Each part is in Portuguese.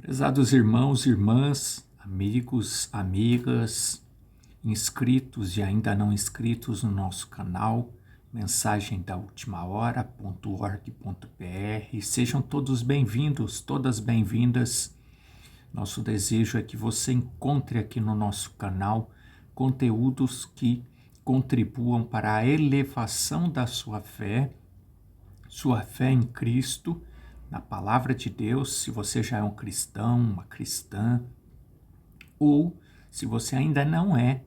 Prezados irmãos, irmãs, amigos, amigas, inscritos e ainda não inscritos no nosso canal, mensagem da última hora.org.br, sejam todos bem-vindos, todas bem-vindas. Nosso desejo é que você encontre aqui no nosso canal conteúdos que contribuam para a elevação da sua fé em Cristo, na palavra de Deus, se você já é um cristão, uma cristã, ou se você ainda não é,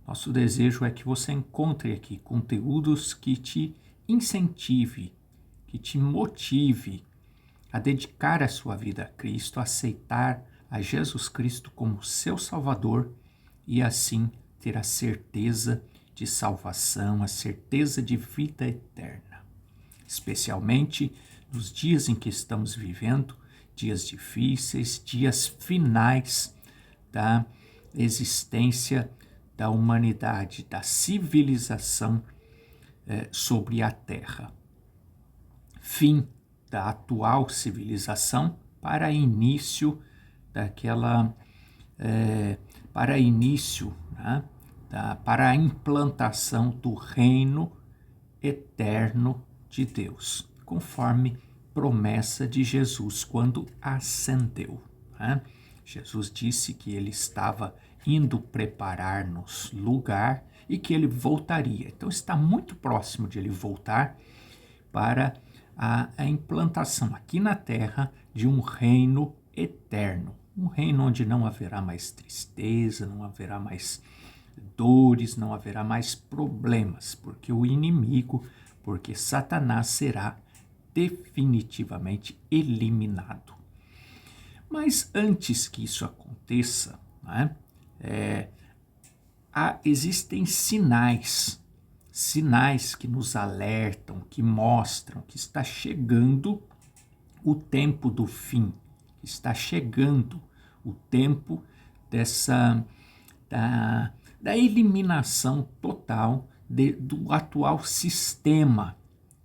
nosso desejo é que você encontre aqui conteúdos que te incentive, que te motive a dedicar a sua vida a Cristo, a aceitar a Jesus Cristo como seu Salvador e assim ter a certeza de salvação, a certeza de vida eterna. Especialmente nos dias em que estamos vivendo, dias difíceis, dias finais da existência da humanidade, da civilização sobre a Terra. Fim da atual civilização para início para a implantação do reino eterno de Deus, conforme promessa de Jesus quando ascendeu. Jesus disse que ele estava indo preparar-nos lugar e que ele voltaria. Então está muito próximo de ele voltar para a implantação aqui na terra de um reino eterno. Um reino onde não haverá mais tristeza, não haverá mais dores, não haverá mais problemas, porque Satanás será definitivamente eliminado. Mas antes que isso aconteça, existem sinais que nos alertam, que mostram que está chegando o tempo do fim, que está chegando o tempo da eliminação total do atual sistema,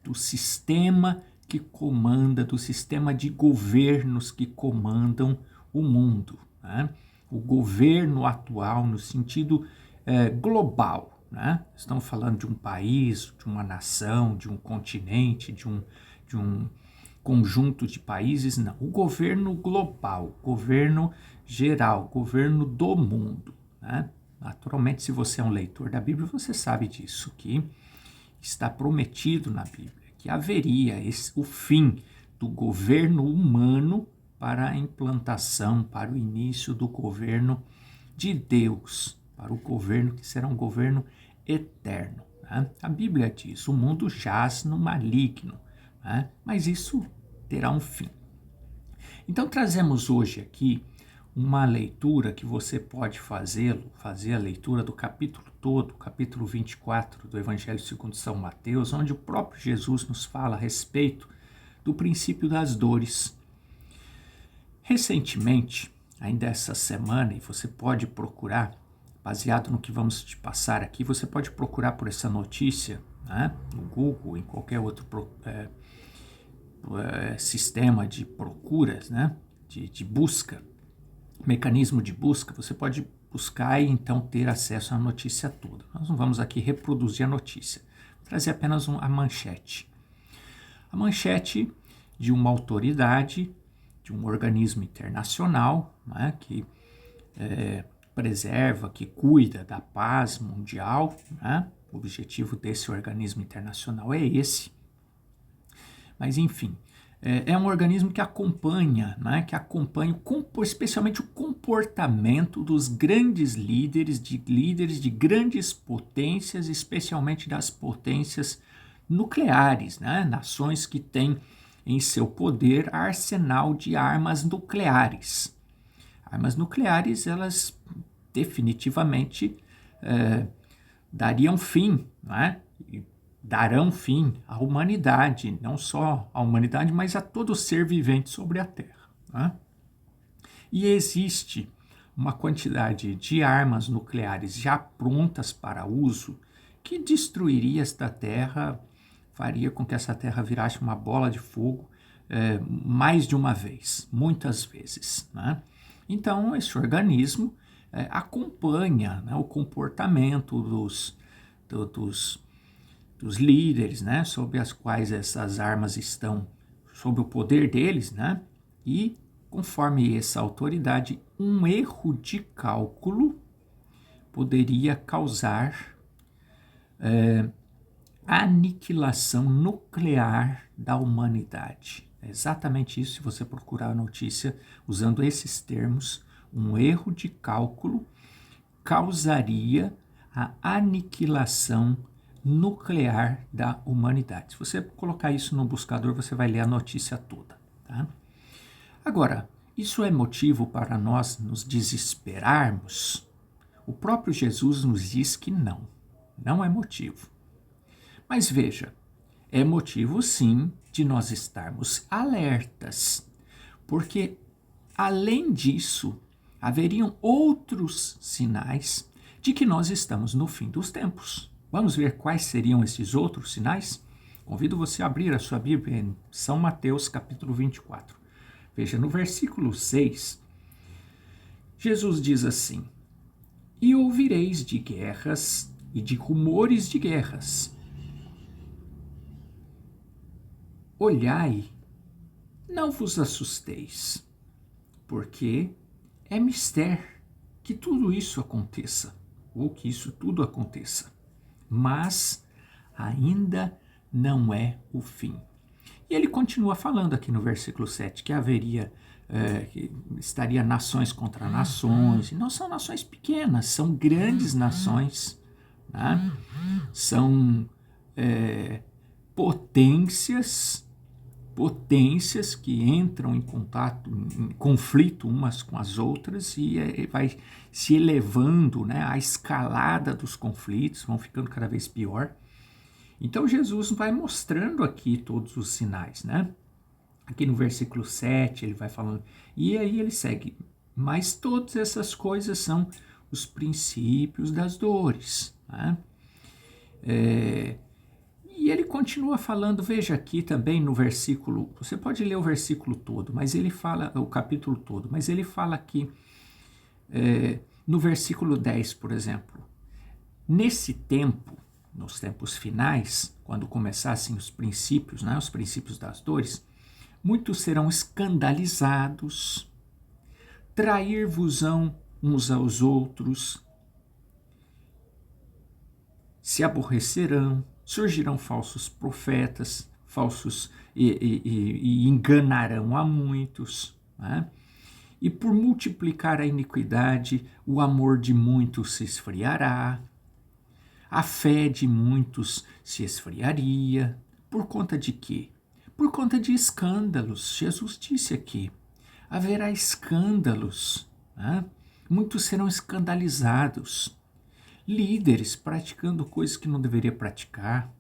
do sistema que comanda, do sistema de governos que comandam o mundo. O governo atual no sentido global. Estamos falando de um país, de uma nação, de um continente, de um conjunto de países, não. O governo global, governo geral, governo do mundo. Naturalmente, se você é um leitor da Bíblia, você sabe disso, que está prometido na Bíblia, que haveria o fim do governo humano para a implantação, para o início do governo de Deus, para o governo que será um governo eterno. A Bíblia diz, o mundo jaz no maligno, mas isso terá um fim. Então trazemos hoje aqui uma leitura que você pode fazer a leitura do capítulo todo, capítulo 24 do Evangelho segundo São Mateus, onde o próprio Jesus nos fala a respeito do princípio das dores. Recentemente, ainda essa semana, e você pode procurar, baseado no que vamos te passar aqui, você pode procurar por essa notícia, no Google, em qualquer outro sistema de procuras, de busca, mecanismo de busca, você pode buscar e então ter acesso à notícia toda. Nós não vamos aqui reproduzir a notícia, vou trazer apenas a manchete. A manchete de uma autoridade, de um organismo internacional, que preserva, que cuida da paz mundial. O objetivo desse organismo internacional é esse. Mas, enfim, é um organismo que acompanha, especialmente o comportamento dos grandes líderes de grandes potências, especialmente das potências nucleares, nações que têm em seu poder arsenal de armas nucleares. Armas nucleares, elas definitivamente dariam fim, e darão fim à humanidade, não só à humanidade, mas a todo ser vivente sobre a Terra. E existe uma quantidade de armas nucleares já prontas para uso que destruiria esta Terra, faria com que essa Terra virasse uma bola de fogo mais de uma vez, muitas vezes, né? Então, esse organismo acompanha, né, o comportamento dos líderes, né, sobre as quais essas armas estão, sob o poder deles, né? E, conforme essa autoridade, um erro de cálculo poderia causar a aniquilação nuclear da humanidade. É exatamente isso, se você procurar a notícia usando esses termos, um erro de cálculo causaria a aniquilação nuclear da humanidade. Se você colocar isso no buscador, você vai ler a notícia toda, tá? Agora, isso é motivo para nós nos desesperarmos? O próprio Jesus nos diz que não, não é motivo. Mas veja, é motivo sim de nós estarmos alertas, porque além disso, haveriam outros sinais de que nós estamos no fim dos tempos. Vamos ver quais seriam esses outros sinais? Convido você a abrir a sua Bíblia em São Mateus capítulo 24. Veja, no versículo 6, Jesus diz assim: E ouvireis de guerras e de rumores de guerras. Olhai, não vos assusteis, porque é mister que tudo isso aconteça, ou que isso tudo aconteça, mas ainda não é o fim. E ele continua falando aqui no versículo 7 que haveria, que estaria nações contra nações, e não são nações pequenas, são grandes nações, né? São potências que entram em contato, em conflito umas com as outras e vai se elevando, né? A escalada dos conflitos vão ficando cada vez pior. Então Jesus vai mostrando aqui todos os sinais, né? Aqui no versículo 7 ele vai falando, e aí ele segue, mas todas essas coisas são os princípios das dores, né? E ele continua falando, veja aqui também no versículo, você pode ler o versículo todo, mas ele fala, o capítulo todo, mas ele fala aqui, no versículo 10, por exemplo, nesse tempo, nos tempos finais, quando começassem os princípios, né, os princípios das dores, muitos serão escandalizados, trair-vos-ão uns aos outros, se aborrecerão, surgirão falsos profetas, e enganarão a muitos, né? E por multiplicar a iniquidade, o amor de muitos se esfriará, a fé de muitos se esfriaria. Por conta de quê? Por conta de escândalos. Jesus disse aqui, haverá escândalos, né? Muitos serão escandalizados. Líderes praticando coisas que não deveria praticar,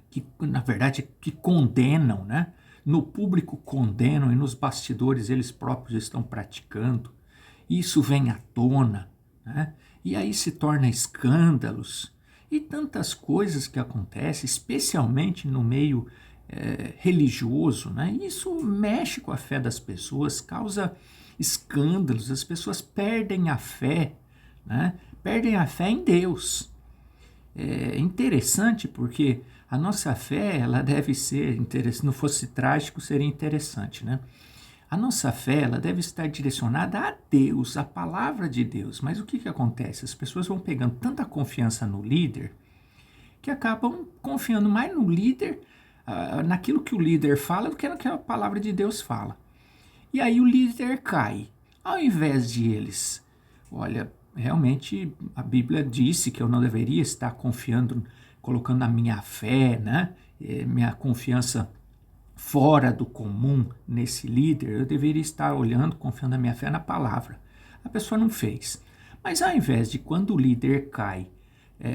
que na verdade que condenam, né? No público condenam e nos bastidores eles próprios estão praticando. Isso vem à tona, né? E aí se torna escândalos e tantas coisas que acontecem, especialmente no meio religioso, né? Isso mexe com a fé das pessoas, causa escândalos, as pessoas perdem a fé, né? Perdem a fé em Deus. É interessante porque a nossa fé, ela deve ser interessante, se não fosse trágico, seria interessante, né? A nossa fé, ela deve estar direcionada a Deus, a palavra de Deus. Mas o que acontece? As pessoas vão pegando tanta confiança no líder que acabam confiando mais no líder, naquilo que o líder fala, do que no que a palavra de Deus fala. E aí o líder cai. Ao invés de eles, olha, realmente a Bíblia disse que eu não deveria estar confiando, colocando a minha fé, né? Minha confiança fora do comum nesse líder, eu deveria estar olhando, confiando a minha fé na palavra. A pessoa não fez. Mas ao invés de, quando o líder cai,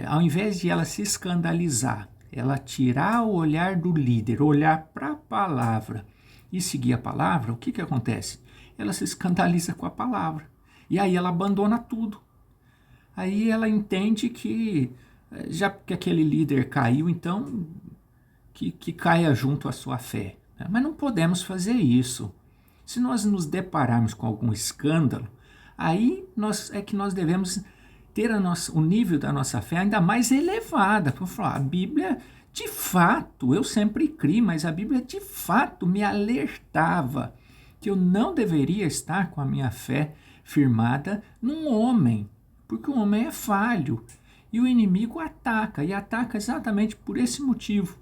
ao invés de ela se escandalizar, ela tirar o olhar do líder, olhar para a palavra e seguir a palavra, o que acontece? Ela se escandaliza com a palavra. E aí ela abandona tudo. Aí ela entende que, já que aquele líder caiu, então que caia junto à sua fé. Mas não podemos fazer isso. Se nós nos depararmos com algum escândalo, aí é que nós devemos ter o nível da nossa fé ainda mais elevada. Para falar, a Bíblia, de fato, eu sempre criei, mas a Bíblia de fato me alertava que eu não deveria estar com a minha fé firmada num homem, porque o homem é falho e o inimigo ataca, e ataca exatamente por esse motivo.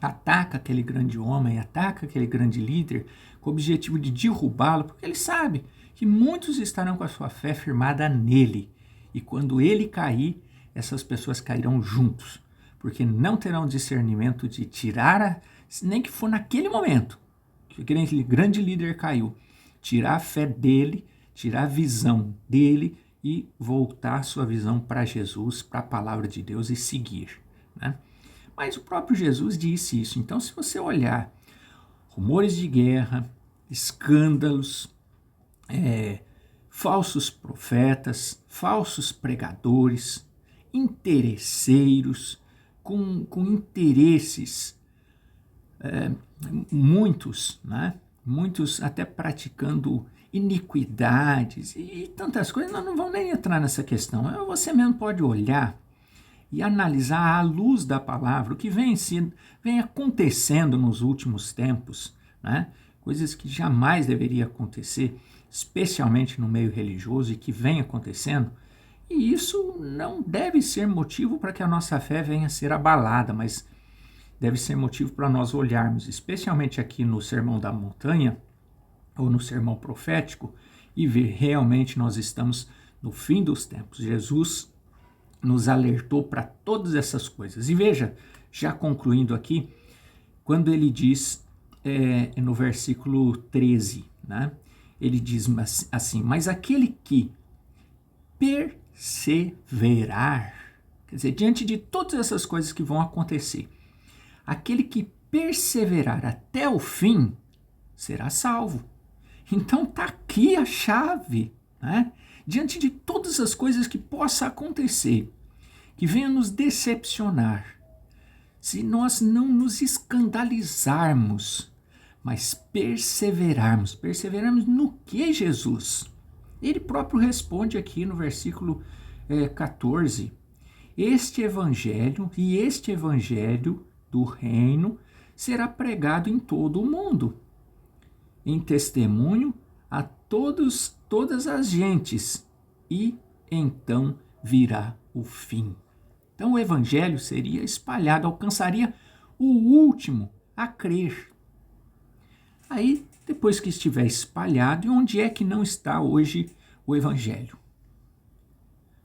Ataca aquele grande homem, ataca aquele grande líder com o objetivo de derrubá-lo, porque ele sabe que muitos estarão com a sua fé firmada nele. E quando ele cair, essas pessoas cairão juntos, porque não terão discernimento de tirar, nem que for naquele momento que aquele grande líder caiu, tirar a fé dele, tirar a visão dele e voltar sua visão para Jesus, para a palavra de Deus e seguir, né? Mas o próprio Jesus disse isso. Então, se você olhar rumores de guerra, escândalos, falsos profetas, falsos pregadores, interesseiros, com interesses, muitos, né? Muitos até praticando iniquidades e tantas coisas, nós não vamos nem entrar nessa questão. Você mesmo pode olhar e analisar à luz da palavra o que vem acontecendo nos últimos tempos, né? Coisas que jamais deveria acontecer, especialmente no meio religioso, e que vem acontecendo, e isso não deve ser motivo para que a nossa fé venha a ser abalada, mas deve ser motivo para nós olharmos, especialmente aqui no Sermão da Montanha, ou no Sermão Profético, e ver realmente nós estamos no fim dos tempos. Jesus nos alertou para todas essas coisas. E veja, já concluindo aqui, quando ele diz no versículo 13, né? Ele diz assim, mas aquele que perseverar, quer dizer, diante de todas essas coisas que vão acontecer, aquele que perseverar até o fim será salvo. Então está aqui a chave, né? Diante de todas as coisas que possa acontecer, que venha nos decepcionar, se nós não nos escandalizarmos, mas perseverarmos no que, Jesus? Ele próprio responde aqui no versículo 14, este evangelho do reino será pregado em todo o mundo, em testemunho a todas as gentes, e então virá o fim. Então o evangelho seria espalhado, alcançaria o último a crer. Aí, depois que estiver espalhado, e onde é que não está hoje o evangelho?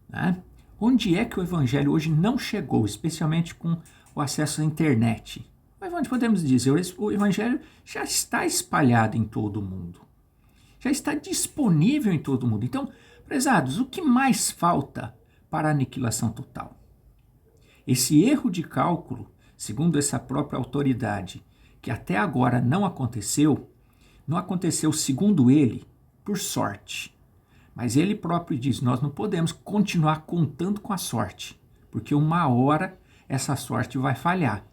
Né? Onde é que o evangelho hoje não chegou, especialmente com o acesso à internet? Podemos dizer, o evangelho já está espalhado em todo o mundo. Já está disponível em todo o mundo. Então, prezados, o que mais falta para a aniquilação total? Esse erro de cálculo, segundo essa própria autoridade, que até agora não aconteceu segundo ele, por sorte. Mas ele próprio diz, nós não podemos continuar contando com a sorte, porque uma hora essa sorte vai falhar.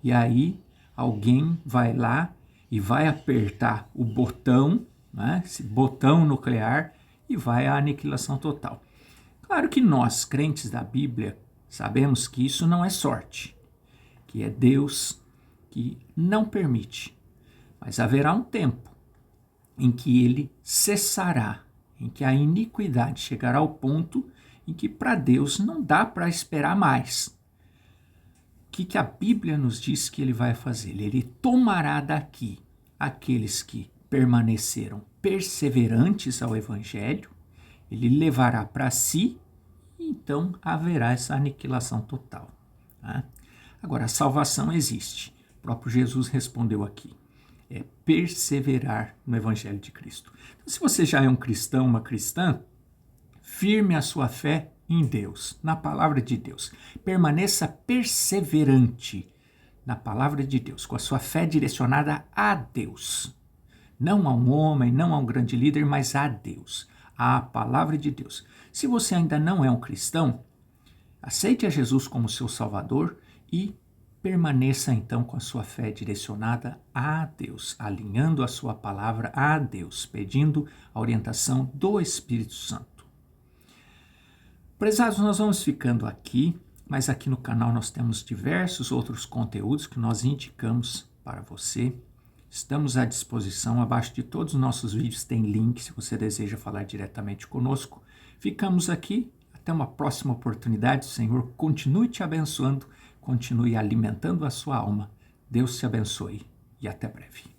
E aí alguém vai lá e vai apertar o botão, né, esse botão nuclear, e vai à aniquilação total. Claro que nós, crentes da Bíblia, sabemos que isso não é sorte, que é Deus que não permite. Mas haverá um tempo em que ele cessará, em que a iniquidade chegará ao ponto em que para Deus não dá para esperar mais. O que a Bíblia nos diz que ele vai fazer? Ele tomará daqui aqueles que permaneceram perseverantes ao Evangelho, ele levará para si, e então haverá essa aniquilação total. Tá? Agora, a salvação existe. O próprio Jesus respondeu aqui. É perseverar no Evangelho de Cristo. Então, se você já é um cristão, uma cristã, firme a sua fé em Deus, na palavra de Deus. Permaneça perseverante na palavra de Deus, com a sua fé direcionada a Deus. Não a um homem, não a um grande líder, mas a Deus, à palavra de Deus. Se você ainda não é um cristão, aceite a Jesus como seu Salvador e permaneça então com a sua fé direcionada a Deus, alinhando a sua palavra a Deus, pedindo a orientação do Espírito Santo. Prezados, nós vamos ficando aqui, mas aqui no canal nós temos diversos outros conteúdos que nós indicamos para você. Estamos à disposição, abaixo de todos os nossos vídeos tem link se você deseja falar diretamente conosco. Ficamos aqui, até uma próxima oportunidade. O Senhor continue te abençoando, continue alimentando a sua alma. Deus te abençoe e até breve.